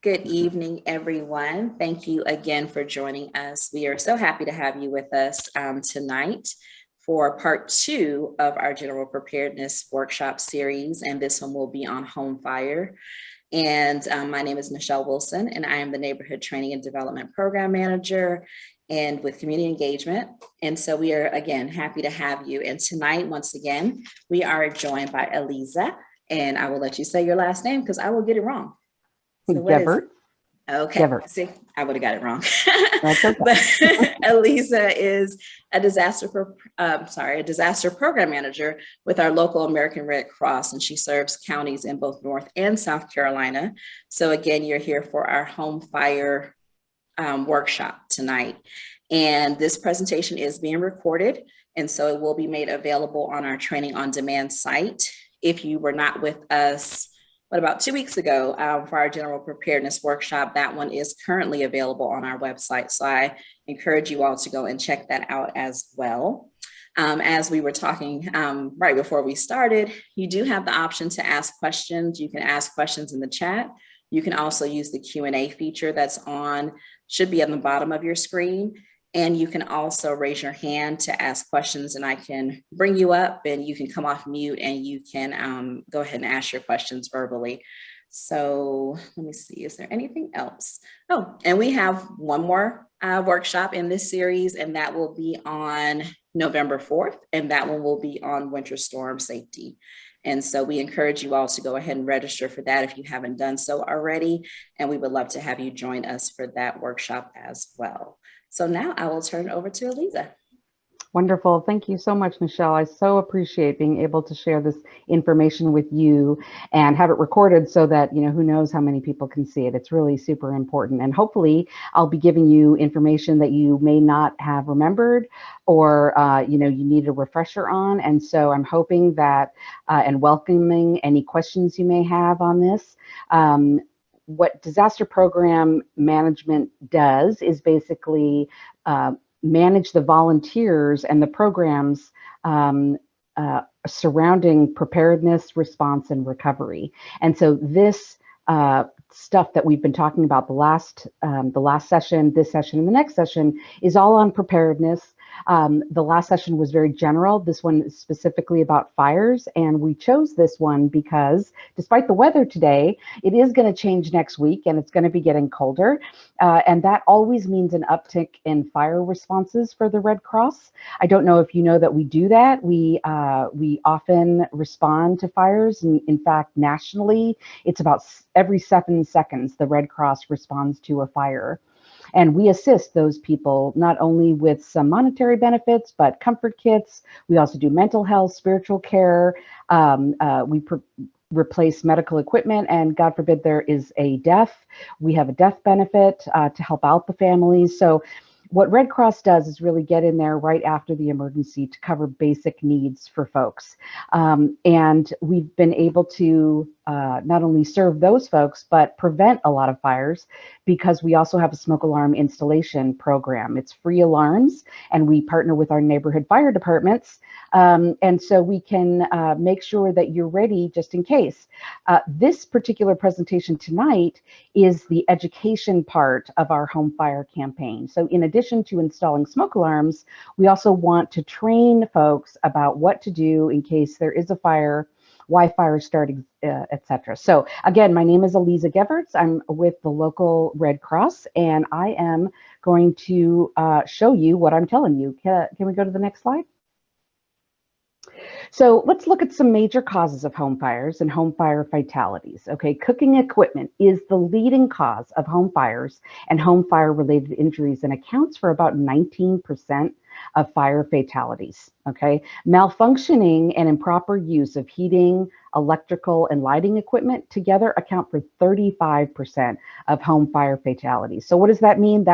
Good evening, everyone. Thank you again for joining us. We are so happy to have you with us tonight for part 2 of our general preparedness workshop series, and this one will be on home fire. And my name is Michelle Wilson, and I am the Neighborhood Training and Development Program Manager and with Community Engagement. And so we are, again, happy to have you. And tonight, once again, we are joined by Eliza, and I will let you say your last name because I will get it wrong. So what is it? Okay, Gebert. see, I would have got it wrong. That's okay. But Eliza is a disaster program manager with our local American Red Cross, and she serves counties in both North and South Carolina. So again, you're here for our home fire workshop tonight. And this presentation is being recorded, and so it will be made available on our training on demand site. If you were not with us about 2 weeks ago for our general preparedness workshop, that one is currently available on our website. So I encourage you all to go and check that out as well. As we were talking right before we started, you do have the option to ask questions. You can ask questions in the chat. You can also use the Q&A feature that's should be on the bottom of your screen. And you can also raise your hand to ask questions, and I can bring you up, and you can come off mute and you can go ahead and ask your questions verbally. So let me see, is there anything else? Oh, and we have one more workshop in this series, and that will be on November 4th, and that one will be on winter storm safety. And so we encourage you all to go ahead and register for that if you haven't done so already, and we would love to have you join us for that workshop as well. So now I will turn it over to Eliza. Wonderful. Thank you so much, Michelle. I so appreciate being able to share this information with you and have it recorded so that, who knows how many people can see it. It's really super important. And hopefully I'll be giving you information that you may not have remembered or, you need a refresher on. And so I'm hoping that and welcoming any questions you may have on this. What disaster program management does is basically manage the volunteers and the programs surrounding preparedness, response, and recovery. And so this stuff that we've been talking about the last session, this session, and the next session is all on preparedness. The last session was very general. This one is specifically about fires, and we chose this one because despite the weather today, it is going to change next week and it's going to be getting colder. And that always means an uptick in fire responses for the Red Cross. I don't know if you know that we do that. We often respond to fires. And in fact, nationally, it's about every 7 seconds the Red Cross responds to a fire. And we assist those people not only with some monetary benefits, but comfort kits. We also do mental health, spiritual care. We replace medical equipment, and God forbid there is a death. We have a death benefit to help out the families. So what Red Cross does is really get in there right after the emergency to cover basic needs for folks. And we've been able to not only serve those folks, but prevent a lot of fires because we also have a smoke alarm installation program. It's free alarms, and we partner with our neighborhood fire departments. And so we can make sure that you're ready just in case. This particular presentation tonight is the education part of our home fire campaign. So in addition to installing smoke alarms, we also want to train folks about what to do in case there is a fire, why fires start, etc. So again, my name is Eliza Geverts. I'm with the local Red Cross, and I am going to show you what I'm telling you. Can we go to the next slide? So let's look at some major causes of home fires and home fire fatalities. Okay, cooking equipment is the leading cause of home fires and home fire related injuries and accounts for about 19% of fire fatalities. Okay, malfunctioning and improper use of heating, electrical, and lighting equipment together account for 35% of home fire fatalities. So what does that mean?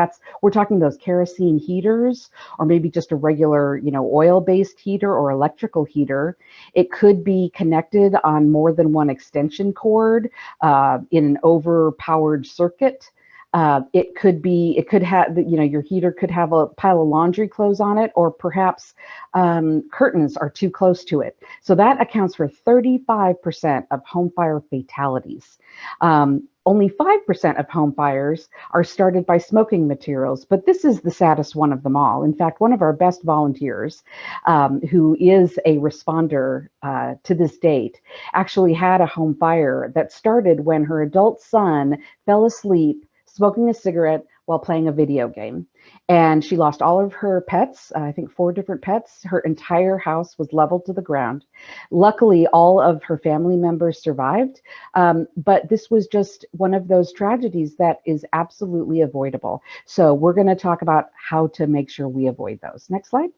We're talking those kerosene heaters, or maybe just a regular, oil-based heater or electrical heater. It could be connected on more than one extension cord in an overpowered circuit. It could have, your heater could have a pile of laundry clothes on it, or perhaps curtains are too close to it. So that accounts for 35% of home fire fatalities. only 5% of home fires are started by smoking materials, but this is the saddest one of them all. In fact, one of our best volunteers, who is a responder to this date, actually had a home fire that started when her adult son fell asleep smoking a cigarette while playing a video game. And she lost all of her pets, I think 4 different pets. Her entire house was leveled to the ground. Luckily, all of her family members survived, but this was just one of those tragedies that is absolutely avoidable. So we're going to talk about how to make sure we avoid those. Next slide.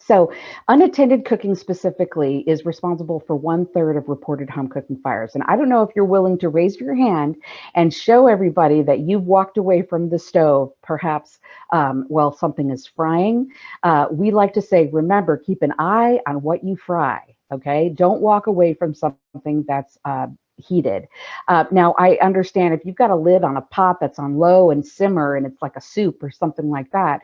So unattended cooking specifically is responsible for 1/3 of reported home cooking fires. And I don't know if you're willing to raise your hand and show everybody that you've walked away from the stove, perhaps while something is frying. We like to say, remember, keep an eye on what you fry, okay? Don't walk away from something that's heated. Now, I understand if you've got a lid on a pot that's on low and simmer and it's like a soup or something like that,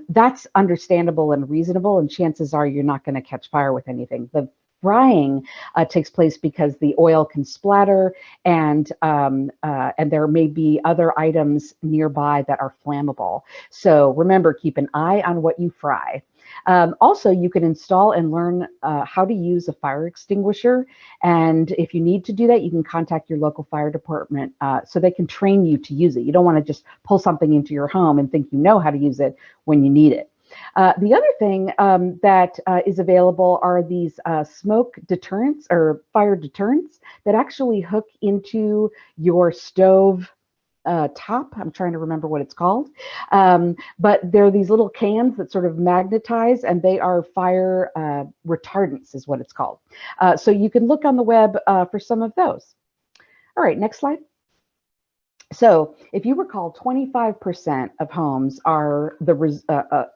that's understandable and reasonable, and chances are you're not going to catch fire with anything. The frying takes place because the oil can splatter, and there may be other items nearby that are flammable. So remember, keep an eye on what you fry. Also, you can install and learn how to use a fire extinguisher. And if you need to do that, you can contact your local fire department so they can train you to use it. You don't want to just pull something into your home and think you know how to use it when you need it. The other thing that is available are these smoke deterrents or fire deterrents that actually hook into your stove top. I'm trying to remember what it's called. But they're these little cans that sort of magnetize, and they are fire retardants is what it's called. So you can look on the web for some of those. All right, next slide. So if you recall, 25% of homes are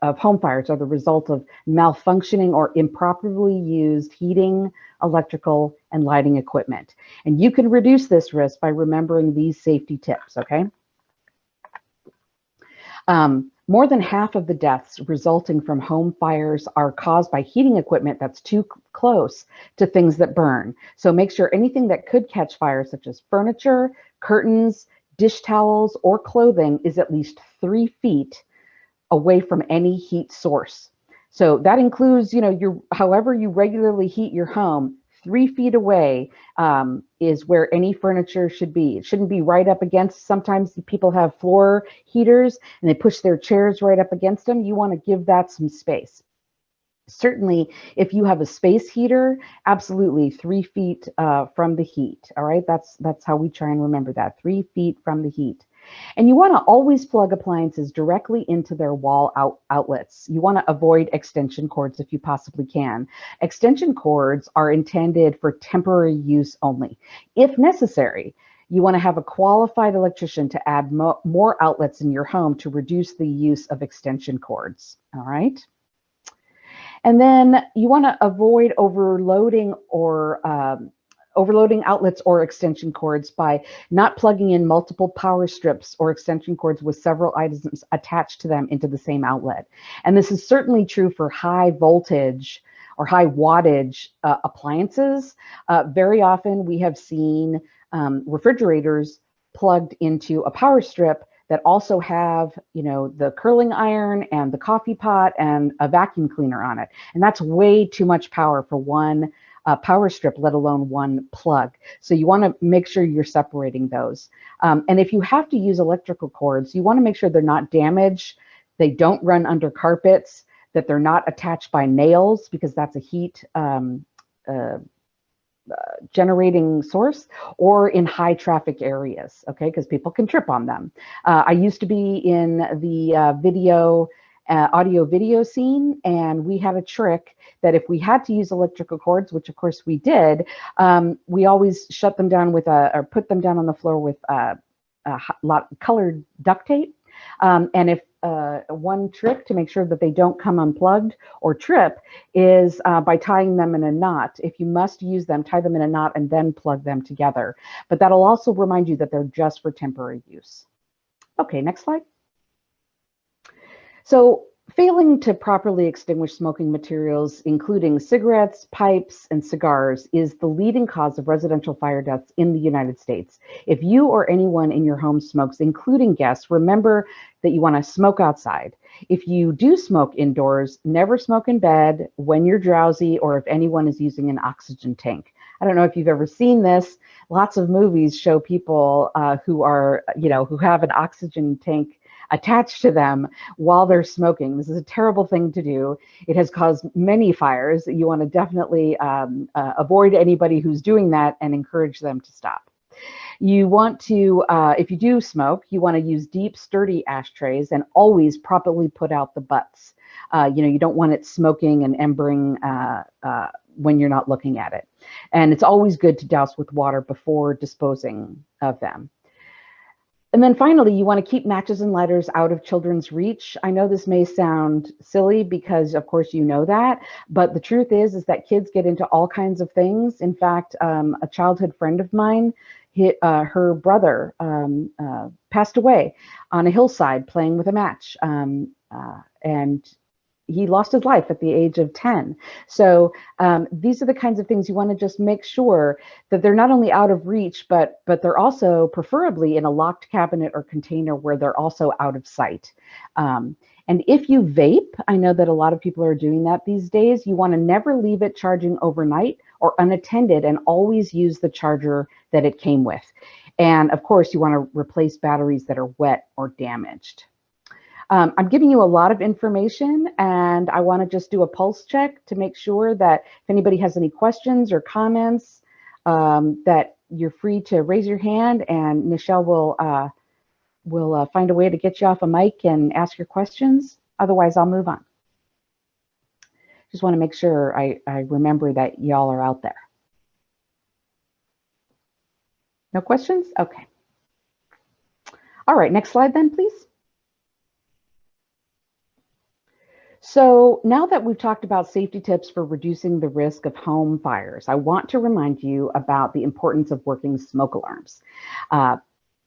of home fires are the result of malfunctioning or improperly used heating, electrical, and lighting equipment. And you can reduce this risk by remembering these safety tips, okay? More than half of the deaths resulting from home fires are caused by heating equipment that's too close to things that burn. So make sure anything that could catch fire, such as furniture, curtains, dish towels, or clothing, is at least 3 feet away from any heat source. So that includes, you know, however you regularly heat your home, 3 feet away is where any furniture should be. It shouldn't be right up against. Sometimes people have floor heaters and they push their chairs right up against them. You want to give that some space. Certainly, if you have a space heater, absolutely 3 feet from the heat. All right, that's how we try and remember that, 3 feet from the heat. And you want to always plug appliances directly into their wall outlets. You want to avoid extension cords if you possibly can. Extension cords are intended for temporary use only. If necessary, you want to have a qualified electrician to add more outlets in your home to reduce the use of extension cords. All right. And then you want to avoid overloading outlets or extension cords by not plugging in multiple power strips or extension cords with several items attached to them into the same outlet. And this is certainly true for high voltage or high wattage appliances. Very often we have seen refrigerators plugged into a power strip that also have, you know, the curling iron and the coffee pot and a vacuum cleaner on it. And that's way too much power for one power strip, let alone one plug. So you want to make sure you're separating those. And if you have to use electrical cords, you want to make sure they're not damaged, they don't run under carpets, that they're not attached by nails, because that's a heat generating source, or in high traffic areas, okay, because people can trip on them. I used to be in the audio video scene, and we had a trick that if we had to use electrical cords, which of course we did, we always shut them down with or put them down on the floor with colored duct tape. And if one trick to make sure that they don't come unplugged or trip is by tying them in a knot. If you must use them, tie them in a knot and then plug them together. But that'll also remind you that they're just for temporary use. Okay, next slide. So Failing to properly extinguish smoking materials, including cigarettes, pipes, and cigars, is the leading cause of residential fire deaths in the United States. If you or anyone in your home smokes, including guests, remember that you want to smoke outside. If you do smoke indoors, never smoke in bed, when you're drowsy, or if anyone is using an oxygen tank. I don't know if you've ever seen this. Lots of movies show people who are, who have an oxygen tank attached to them while they're smoking. This is a terrible thing to do. It has caused many fires. You want to definitely avoid anybody who's doing that and encourage them to stop. You want to, if you do smoke, you want to use deep, sturdy ashtrays and always properly put out the butts. You don't want it smoking and embering when you're not looking at it. And it's always good to douse with water before disposing of them. And then finally, you want to keep matches and lighters out of children's reach. I know this may sound silly because, of course, you know that, but the truth is that kids get into all kinds of things. In fact, a childhood friend of mine, her brother passed away on a hillside playing with a match, and he lost his life at the age of 10. So these are the kinds of things you want to just make sure that they're not only out of reach, but they're also preferably in a locked cabinet or container where they're also out of sight. And if you vape, I know that a lot of people are doing that these days, you want to never leave it charging overnight or unattended, and always use the charger that it came with. And of course, you want to replace batteries that are wet or damaged. I'm giving you a lot of information, and I want to just do a pulse check to make sure that if anybody has any questions or comments, that you're free to raise your hand, and Nichelle will find a way to get you off a mic and ask your questions. Otherwise, I'll move on. Just want to make sure I remember that y'all are out there. No questions? Okay. All right, next slide then, please. So now that we've talked about safety tips for reducing the risk of home fires, I want to remind you about the importance of working smoke alarms.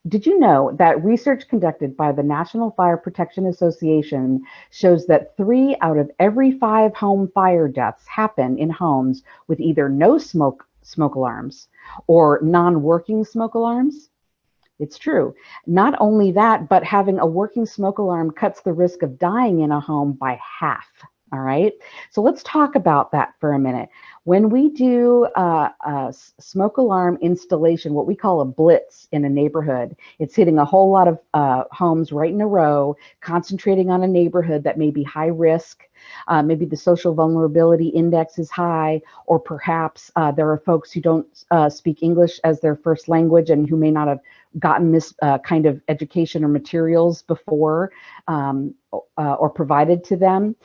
Did you know that research conducted by the National Fire Protection Association shows that 3 out of every 5 home fire deaths happen in homes with either no smoke alarms or non-working smoke alarms? It's true. Not only that, but having a working smoke alarm cuts the risk of dying in a home by half. All right. So let's talk about that for a minute. When we do a smoke alarm installation, what we call a blitz in a neighborhood, it's hitting a whole lot of homes right in a row, concentrating on a neighborhood that may be high risk. Maybe the social vulnerability index is high, or perhaps there are folks who don't speak English as their first language and who may not have gotten this kind of education or materials before or provided to them.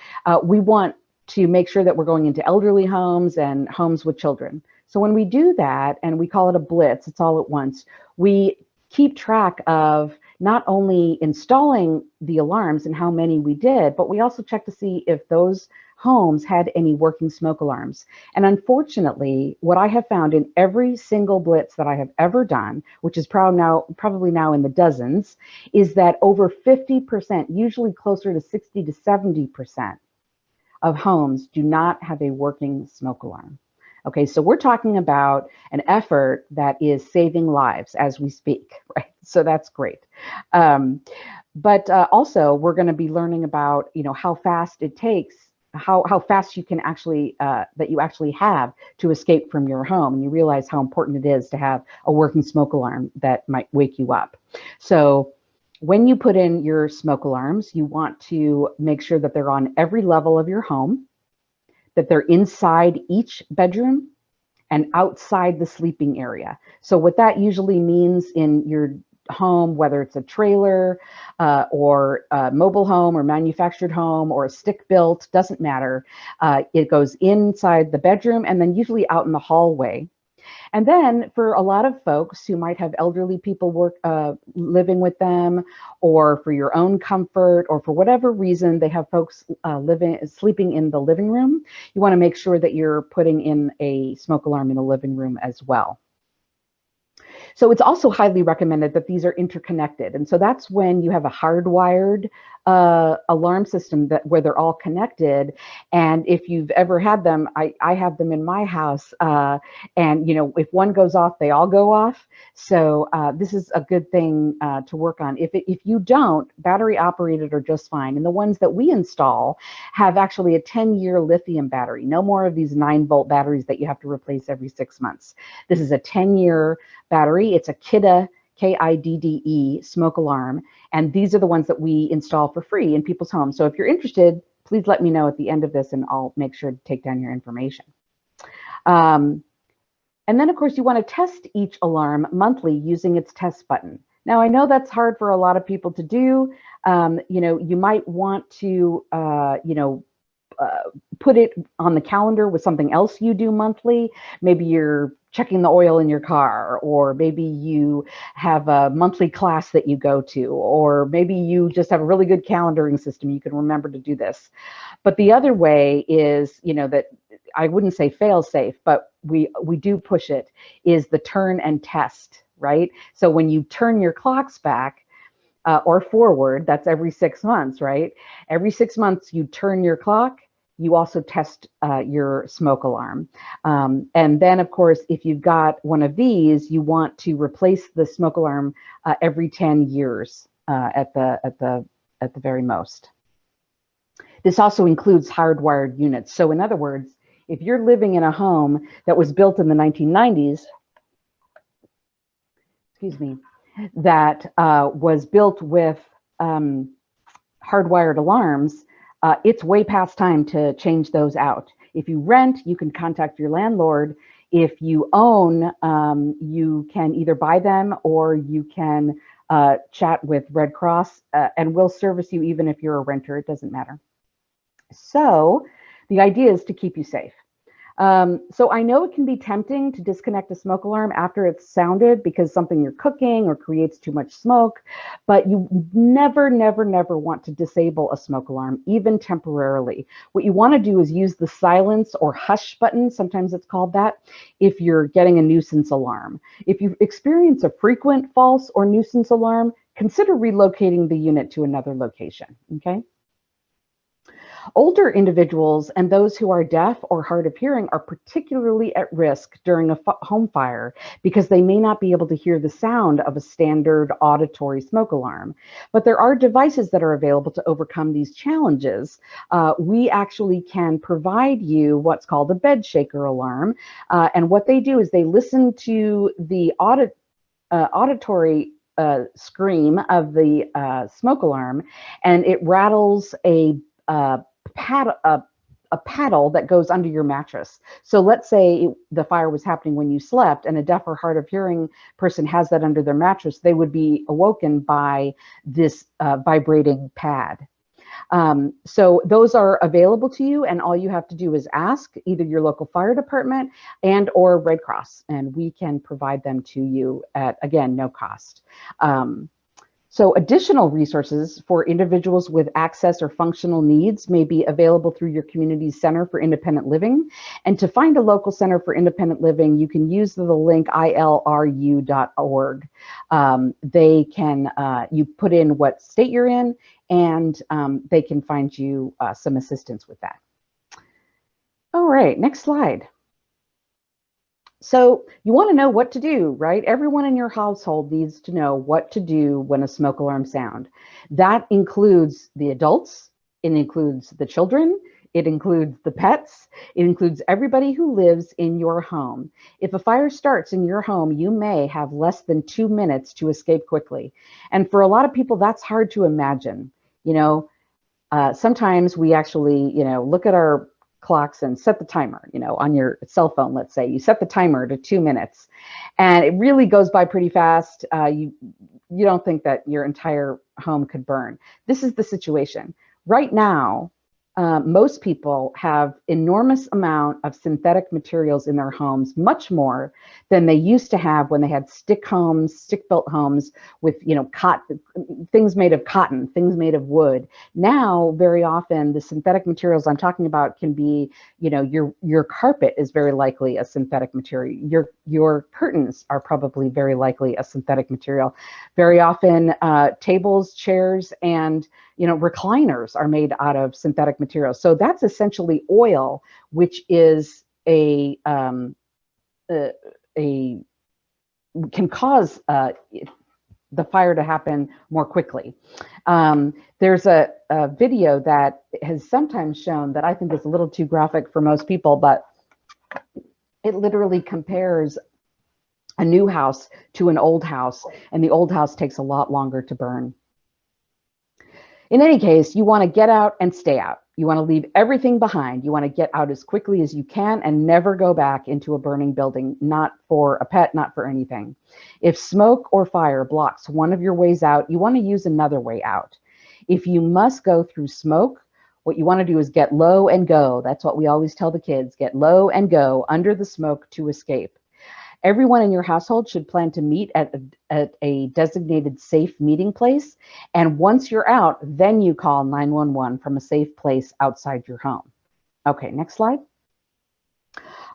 We want to make sure that we're going into elderly homes and homes with children. So when we do that, and we call it a blitz, it's all at once, we keep track of not only installing the alarms and how many we did, but we also check to see if those homes had any working smoke alarms. And unfortunately, what I have found in every single blitz that I have ever done, which is probably now in the dozens, is that over 50%, usually closer to 60 to 70% of homes do not have a working smoke alarm. Okay, so we're talking about an effort that is saving lives as we speak, right? So that's great. But also, we're going to be learning about, how fast it takes, how fast you can actually, that you actually have to escape from your home. And you realize how important it is to have a working smoke alarm that might wake you up. So when you put in your smoke alarms, you want to make sure that they're on every level of your home, that they're inside each bedroom and outside the sleeping area. So what that usually means in your home, whether it's a trailer or a mobile home or manufactured home or a stick built, doesn't matter. It goes inside the bedroom and then usually out in the hallway. And then for a lot of folks who might have elderly people living with them, or for your own comfort, or for whatever reason they have folks sleeping in the living room, you want to make sure that you're putting in a smoke alarm in the living room as well. So it's also highly recommended that these are interconnected. And so that's when you have a hardwired alarm system where they're all connected. And if you've ever had them, I have them in my house. And if one goes off, they all go off. So this is a good thing to work on. If you don't, battery operated are just fine. And the ones that we install have actually a 10-year lithium battery. No more of these 9-volt batteries that you have to replace every 6 months. This is a 10-year battery. It's a Kidde, Kidde smoke alarm. And these are the ones that we install for free in people's homes. So if you're interested, please let me know at the end of this and I'll make sure to take down your information. And then of course you want to test each alarm monthly using its test button. Now I know that's hard for a lot of people to do. You might want to, put it on the calendar with something else you do monthly. Maybe you're checking the oil in your car, or maybe you have a monthly class that you go to, or maybe you just have a really good calendaring system. You can remember to do this. But the other way is, that I wouldn't say fail safe, but we do push it, is the turn and test, right? So when you turn your clocks back, or forward, that's every 6 months, right? Every 6 months you turn your clock, you also test your smoke alarm. And then of course, if you've got one of these, you want to replace the smoke alarm every 10 years at the very most. This also includes hardwired units. So in other words, if you're living in a home that was built in the 1990s, excuse me, that was built with hardwired alarms, it's way past time to change those out. If you rent, you can contact your landlord. If you own, you can either buy them or you can chat with Red Cross, and we'll service you even if you're a renter. It doesn't matter. So the idea is to keep you safe. So I know it can be tempting to disconnect a smoke alarm after it's sounded because something you're cooking or creates too much smoke, but you never, never, never want to disable a smoke alarm, even temporarily. What you want to do is use the silence or hush button, sometimes it's called that, if you're getting a nuisance alarm. If you experience a frequent false or nuisance alarm, consider relocating the unit to another location, okay? Older individuals and those who are deaf or hard of hearing are particularly at risk during a home fire because they may not be able to hear the sound of a standard auditory smoke alarm. But there are devices that are available to overcome these challenges. We actually can provide you what's called a bed shaker alarm. And what they do is they listen to the auditory scream of the smoke alarm, and it rattles a paddle that goes under your mattress. So let's say the fire was happening when you slept and a deaf or hard of hearing person has that under their mattress, they would be awoken by this vibrating pad. So those are available to you, and all you have to do is ask either your local fire department and or Red Cross, and we can provide them to you at, again, no cost. So additional resources for individuals with access or functional needs may be available through your community's Center for Independent Living. And to find a local Center for Independent Living, you can use the link ilru.org. They can, you put in what state you're in, and they can find you some assistance with that. All right, next slide. So you want to know what to do, right? Everyone in your household needs to know what to do when a smoke alarm sounds. That includes the adults, it includes the children, it includes the pets, it includes everybody who lives in your home. If a fire starts in your home, you may have less than 2 minutes to escape quickly. And for a lot of people, that's hard to imagine. Sometimes we actually, look at our clocks and set the timer, on your cell phone. Let's say you set the timer to 2 minutes and it really goes by pretty fast. You don't think that your entire home could burn. This is the situation right now. Most people have enormous amount of synthetic materials in their homes, much more than they used to have when they had stick-built homes with, things made of cotton, things made of wood. Now, very often, the synthetic materials I'm talking about can be, your carpet is very likely a synthetic material. Your curtains are probably very likely a synthetic material. Very often, tables, chairs, and recliners are made out of synthetic materials. So that's essentially oil, which is can cause the fire to happen more quickly. There's a video that has sometimes shown that I think is a little too graphic for most people, but it literally compares a new house to an old house, and the old house takes a lot longer to burn. In any case, you want to get out and stay out. You want to leave everything behind. You want to get out as quickly as you can and never go back into a burning building, not for a pet, not for anything. If smoke or fire blocks one of your ways out, you want to use another way out. If you must go through smoke, what you want to do is get low and go. That's what we always tell the kids, get low and go under the smoke to escape. Everyone in your household should plan to meet at a designated safe meeting place. And once you're out, then you call 911 from a safe place outside your home. Okay, next slide.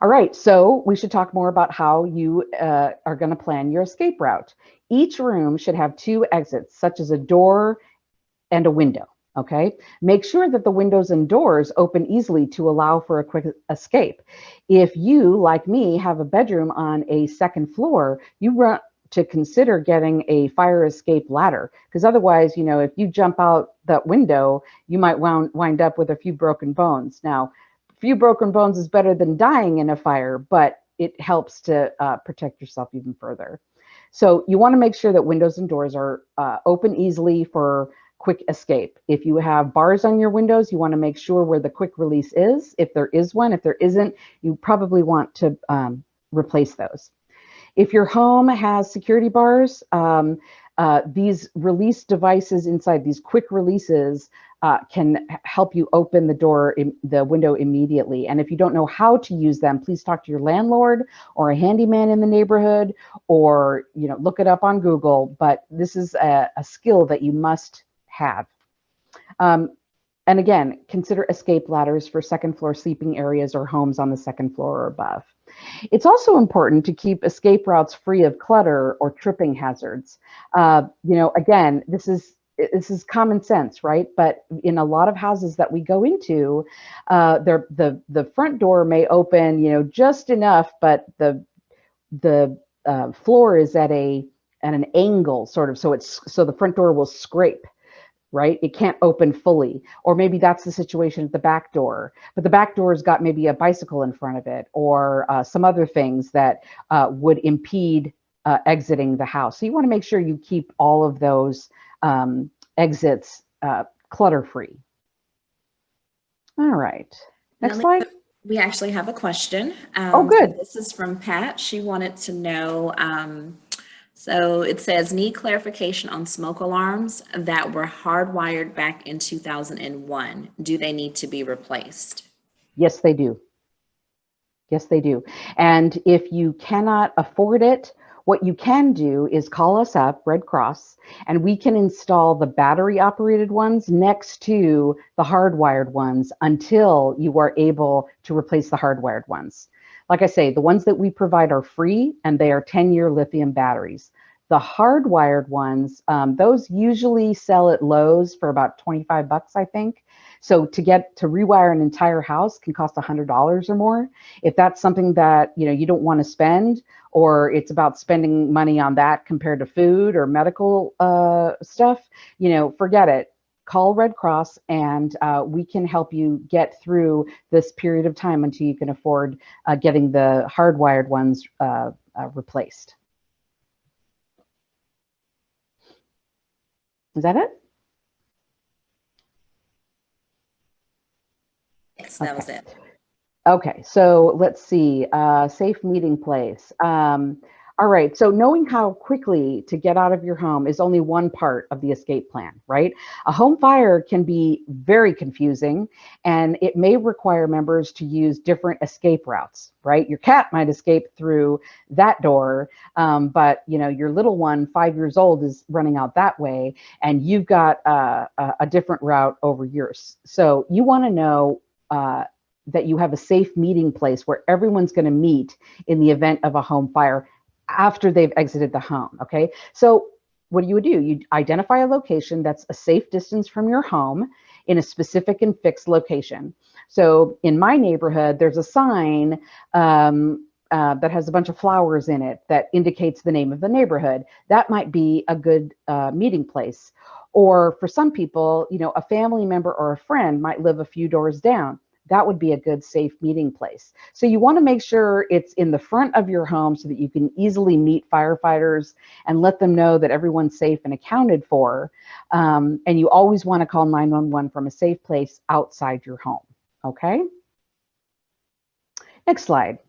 All right, so we should talk more about how you are going to plan your escape route. Each room should have 2 exits, such as a door and a window. Okay, make sure that the windows and doors open easily to allow for a quick escape. If you, like me, have a bedroom on a 2nd floor, you want to consider getting a fire escape ladder, because otherwise, if you jump out that window, you might wind up with a few broken bones. Now, a few broken bones is better than dying in a fire, but it helps to protect yourself even further. So you want to make sure that windows and doors are open easily for quick escape. If you have bars on your windows, you want to make sure where the quick release is, if there is one. If there isn't, you probably want to replace those. If your home has security bars, these release devices inside, these quick releases, can help you open the window immediately. And if you don't know how to use them, please talk to your landlord or a handyman in the neighborhood, or look it up on Google. But this is a skill that you must have. And again, consider escape ladders for 2nd floor sleeping areas or homes on the 2nd floor or above. It's also important to keep escape routes free of clutter or tripping hazards. Again, this is common sense, right? But in a lot of houses that we go into, the front door may open, just enough, but the floor is at an angle, sort of, so the front door will scrape. Right? It can't open fully. Or maybe that's the situation at the back door, but the back door's got maybe a bicycle in front of it, or some other things that would impede exiting the house. So you want to make sure you keep all of those exits clutter-free. All right, next slide. We actually have a question. Oh, good. So this is from Pat. She wanted to know, so it says, need clarification on smoke alarms that were hardwired back in 2001. Do they need to be replaced? Yes, they do. Yes, they do. And if you cannot afford it, what you can do is call us up, Red Cross, and we can install the battery operated ones next to the hardwired ones until you are able to replace the hardwired ones. Like I say, the ones that we provide are free, and they are 10-year lithium batteries. The hardwired ones, those usually sell at Lowe's for about 25 bucks, I think. So to rewire an entire house can cost $100 or more. If that's something that you don't want to spend, or it's about spending money on that compared to food or medical stuff, forget it. Call Red Cross, and we can help you get through this period of time until you can afford getting the hardwired ones replaced. Is that it? Yes, that was it. Okay, so let's see, safe meeting place. All right, so knowing how quickly to get out of your home is only one part of the escape plan, right? A home fire can be very confusing, and it may require members to use different escape routes, right? Your cat might escape through that door, but your little one, 5 years old, is running out that way, and you've got a different route over yours. So you want to know that you have a safe meeting place where everyone's going to meet in the event of a home fire after they've exited the home. Okay, so what you would do, you'd identify a location that's a safe distance from your home in a specific and fixed location. So in my neighborhood, there's a sign that has a bunch of flowers in it that indicates the name of the neighborhood. That might be a good meeting place. Or for some people, a family member or a friend might live a few doors down. That would be a good safe meeting place. So you want to make sure it's in the front of your home so that you can easily meet firefighters and let them know that everyone's safe and accounted for. And you always want to call 911 from a safe place outside your home. Okay? Next slide.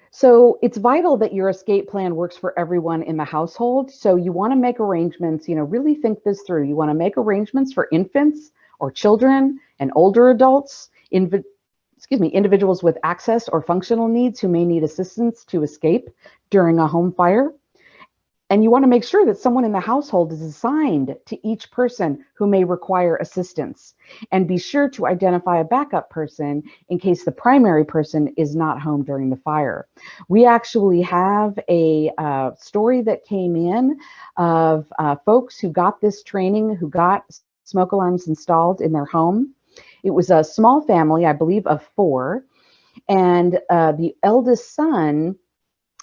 So it's vital that your escape plan works for everyone in the household. So you want to make arrangements, really think this through. You want to make arrangements for infants or children and older adults, individuals with access or functional needs who may need assistance to escape during a home fire. And you want to make sure that someone in the household is assigned to each person who may require assistance. And be sure to identify a backup person in case the primary person is not home during the fire. We actually have a story that came in of folks who got this training, who got smoke alarms installed in their home. It was a small family, I believe, of 4. And the eldest son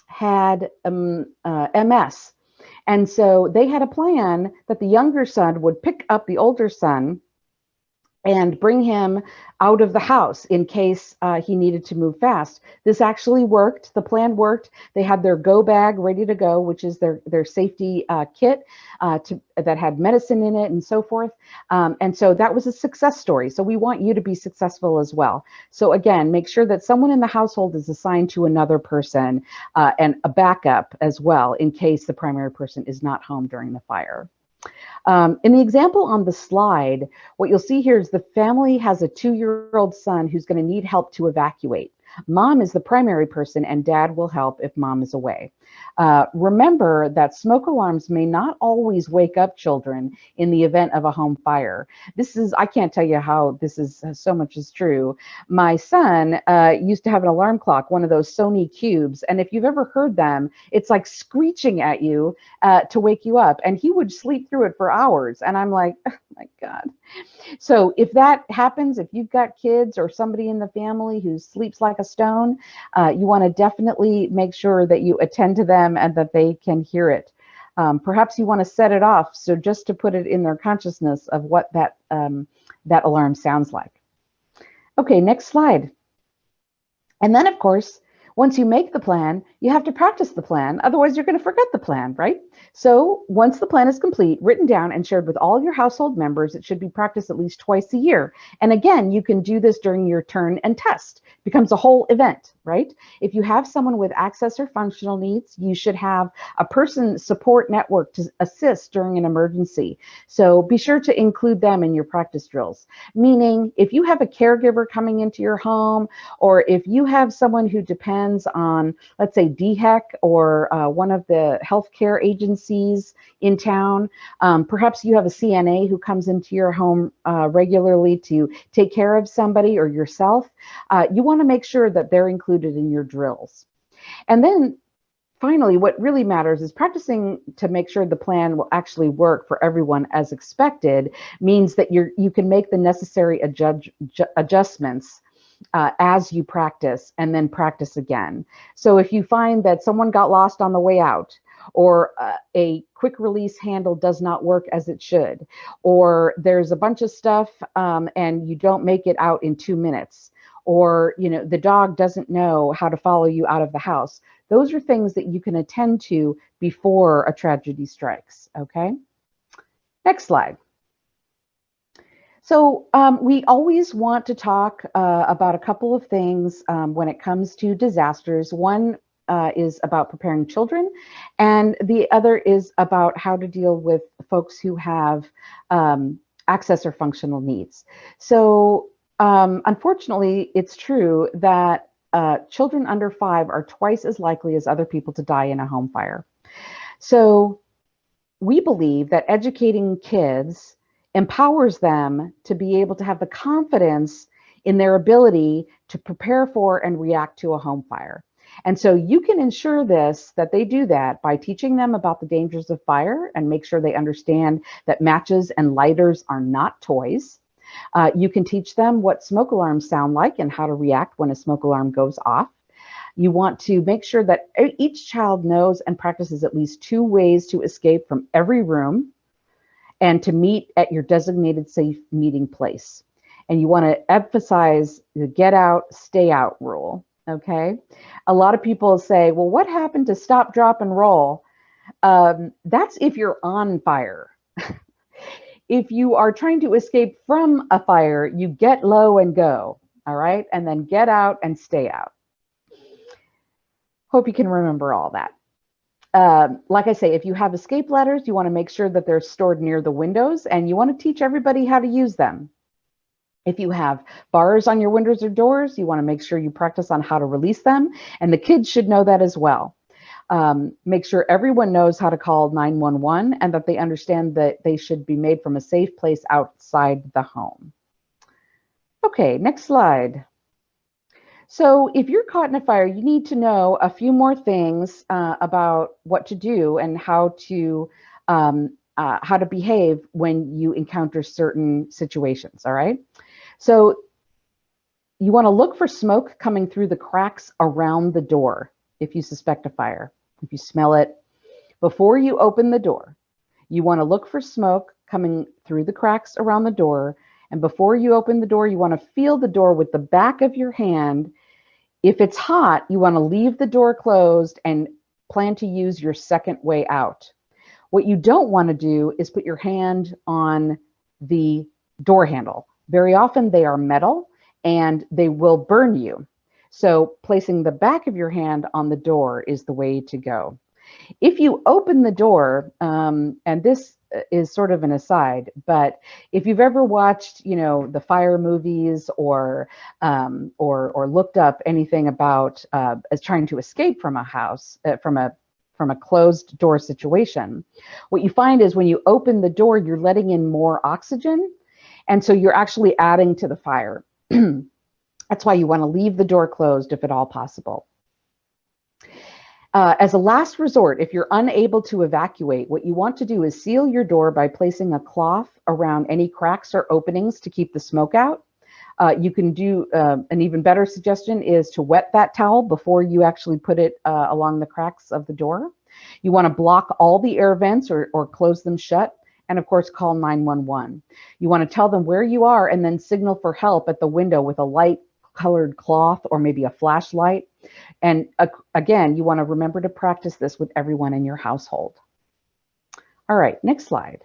had MS. And so they had a plan that the younger son would pick up the older son and bring him out of the house in case he needed to move fast. This actually worked. The plan worked. They had their go bag ready to go, which is their safety kit that had medicine in it and so forth. And so that was a success story. So we want you to be successful as well. So again, make sure that someone in the household is assigned to another person and a backup as well in case the primary person is not home during the fire. In the example on the slide, what you'll see here is the family has a 2-year-old son who's going to need help to evacuate. Mom is the primary person and dad will help if mom is away. Remember that smoke alarms may not always wake up children in the event of a home fire. I can't tell you how this is so much is true. My son used to have an alarm clock, one of those Sony cubes. And if you've ever heard them, it's like screeching at you to wake you up. And he would sleep through it for hours. And I'm like, oh my God. So if that happens, if you've got kids or somebody in the family who sleeps like a stone, you want to definitely make sure that you attend to them and that they can hear it. Perhaps you want to set it off, so just to put it in their consciousness of what that alarm sounds like. Okay, next slide. And then, of course, once you make the plan, you have to practice the plan. Otherwise, you're going to forget the plan, right? So once the plan is complete, written down and shared with all your household members, it should be practiced at least twice a year. And again, you can do this during your turn and test. It becomes a whole event, right? If you have someone with access or functional needs, you should have a person support network to assist during an emergency. So be sure to include them in your practice drills. Meaning, if you have a caregiver coming into your home, or if you have someone who depends on, let's say, DHEC or one of the healthcare agencies in town, perhaps you have a CNA who comes into your home regularly to take care of somebody or yourself, you want to make sure that they're included in your drills. And then finally, what really matters is practicing to make sure the plan will actually work for everyone as expected means that you can make the necessary adjustments as you practice and then practice again. So if you find that someone got lost on the way out, or a quick release handle does not work as it should, or there's a bunch of stuff and you don't make it out in 2 minutes, or the dog doesn't know how to follow you out of the house, those are things that you can attend to before a tragedy strikes. Okay, next slide. So we always want to talk about a couple of things when it comes to disasters. One is about preparing children, and the other is about how to deal with folks who have access or functional needs. So unfortunately, it's true that children under 5 are twice as likely as other people to die in a home fire. So we believe that educating kids empowers them to be able to have the confidence in their ability to prepare for and react to a home fire. And so you can ensure that they do that by teaching them about the dangers of fire and make sure they understand that matches and lighters are not toys. You can teach them what smoke alarms sound like and how to react when a smoke alarm goes off. You want to make sure that each child knows and practices at least 2 ways to escape from every room and to meet at your designated safe meeting place. And you want to emphasize the get out, stay out rule. Okay. A lot of people say, well, what happened to stop, drop, and roll? That's if you're on fire. If you are trying to escape from a fire, you get low and go. All right. And then get out and stay out. Hope you can remember all that. Like I say, if you have escape ladders, you want to make sure that they're stored near the windows, and you want to teach everybody how to use them. If you have bars on your windows or doors, you want to make sure you practice on how to release them, and the kids should know that as well. Make sure everyone knows how to call 911 and that they understand that they should be made from a safe place outside the home. Okay, next slide. So if you're caught in a fire, you need to know a few more things about what to do and how to behave when you encounter certain situations, all right? So you want to look for smoke coming through the cracks around the door if you suspect a fire, if you smell it. Before you open the door, you want to look for smoke coming through the cracks around the door. And before you open the door, you want to feel the door with the back of your hand. If it's hot, you want to leave the door closed and plan to use your second way out. What you don't want to do is put your hand on the door handle. Very often they are metal and they will burn you. So placing the back of your hand on the door is the way to go. If you open the door, and this is sort of an aside, but if you've ever watched, the fire movies or looked up anything about as trying to escape from a house, from a closed door situation, what you find is when you open the door, you're letting in more oxygen, and so you're actually adding to the fire. That's why you want to leave the door closed if at all possible. As a last resort, if you're unable to evacuate, what you want to do is seal your door by placing a cloth around any cracks or openings to keep the smoke out. You can do an even better suggestion is to wet that towel before you actually put it along the cracks of the door. You want to block all the air vents or close them shut. And of course, call 911. You want to tell them where you are and then signal for help at the window with a light colored cloth or maybe a flashlight. And again, you want to remember to practice this with everyone in your household. All right, next slide.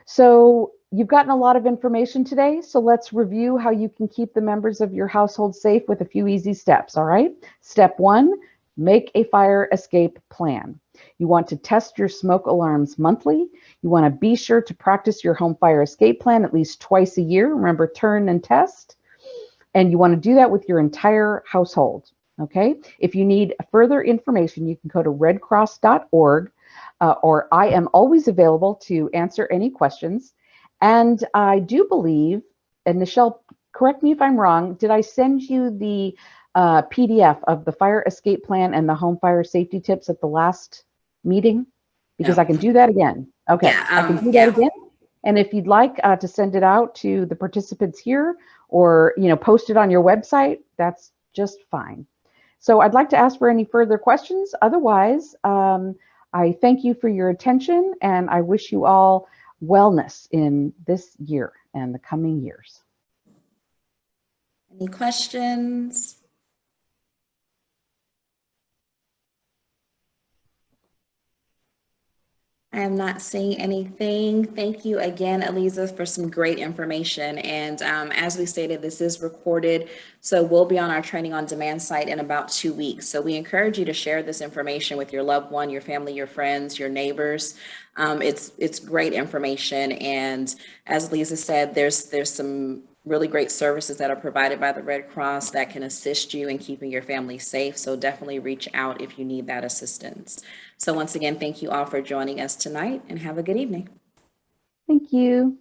So you've gotten a lot of information today, so let's review how you can keep the members of your household safe with a few easy steps, all right? Step 1, make a fire escape plan. You want to test your smoke alarms monthly. You want to be sure to practice your home fire escape plan at least twice a year. Remember, turn and test. And you want to do that with your entire household, okay? If you need further information, you can go to redcross.org, or I am always available to answer any questions. And I do believe, and Nichelle, correct me if I'm wrong, did I send you the PDF of the fire escape plan and the home fire safety tips at the last meeting? Because No. I can do that again. Okay, Yeah, I can do that again. And if you'd like to send it out to the participants here or, post it on your website, that's just fine. So I'd like to ask for any further questions. Otherwise, I thank you for your attention and I wish you all wellness in this year and the coming years. Any questions? I am not seeing anything. Thank you again, Eliza, for some great information. And as we stated, this is recorded, so we'll be on our training on demand site in about 2 weeks. So we encourage you to share this information with your loved one, your family, your friends, your neighbors. It's great information. And as Lisa said, there's some really great services that are provided by the Red Cross that can assist you in keeping your family safe. So definitely reach out if you need that assistance. So once again, thank you all for joining us tonight and have a good evening. Thank you.